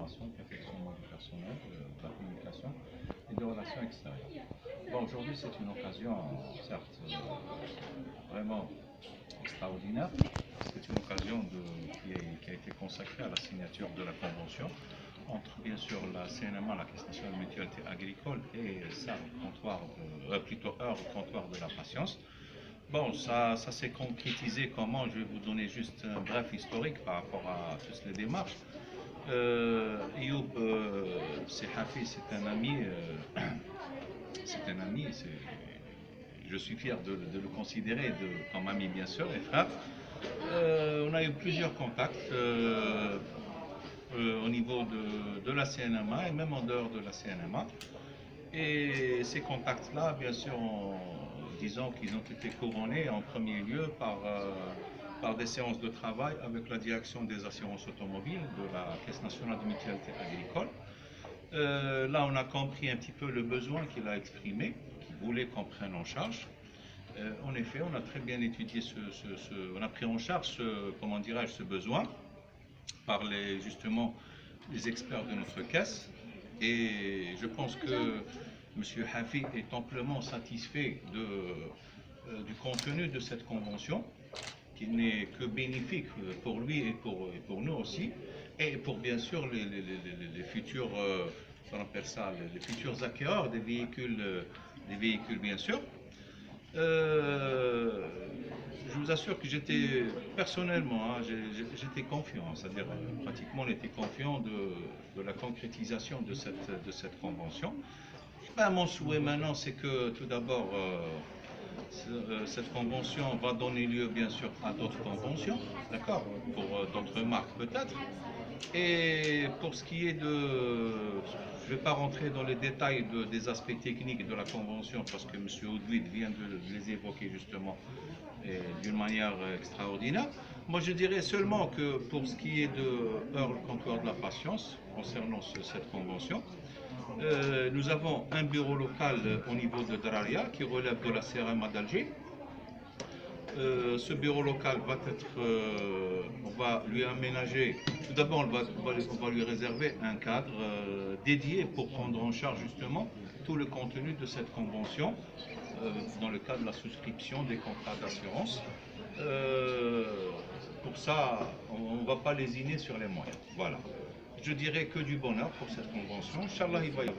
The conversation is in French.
formation, perfectionnement du personnel, de la communication et des relations extérieures. Bon, aujourd'hui c'est une occasion, certes, vraiment extraordinaire. C'est une occasion qui a été consacrée à la signature de la convention entre bien sûr la CNMA, la Caisse nationale de mutualité agricole, et ça, plutôt heure au comptoir de la patience. Bon, ça s'est concrétisé comment? Je vais vous donner juste un bref historique par rapport à toutes les démarches. Ayoub Sehafi, c'est un ami, je suis fier de le considérer comme ami bien sûr et frère. On a eu plusieurs contacts au niveau de la CNMA et même en dehors de la CNMA. Et ces contacts-là, bien sûr, disons qu'ils ont été couronnés en premier lieu par des séances de travail avec la direction des assurances automobiles de la Caisse nationale de mutualité agricole. Là, on a compris un petit peu le besoin qu'il a exprimé, qu'il voulait qu'on prenne en charge. En effet, on a très bien étudié on a pris en charge ce besoin par justement les experts de notre caisse. Et je pense que M. Hafi est amplement satisfait du contenu de cette convention, qui n'est que bénéfique pour lui et pour nous aussi, et pour bien sûr les futurs, on appelle ça, les futurs acquéreurs des véhicules bien sûr. Je vous assure que j'étais personnellement, j'étais confiant, c'est-à-dire pratiquement on était confiant de la concrétisation de cette convention. Ben, mon souhait maintenant, c'est que tout d'abord, cette convention va donner lieu bien sûr à d'autres conventions, d'accord, pour d'autres marques peut-être. Et pour ce qui est je ne vais pas rentrer dans les détails des aspects techniques de la convention parce que M. Oudouid vient de les évoquer justement d'une manière extraordinaire. Moi je dirais seulement que pour ce qui est de heure le comptoir de la patience, concernant cette convention, nous avons un bureau local au niveau de Draria qui relève de la CRMA d'Alger. Ce bureau local on va lui aménager, tout d'abord on va lui réserver un cadre dédié pour prendre en charge justement tout le contenu de cette convention dans le cadre de la souscription des contrats d'assurance. Pour ça, on ne va pas lésiner sur les moyens. Voilà. Je dirais que du bonheur pour cette convention. Inch'Allah, il va y avoir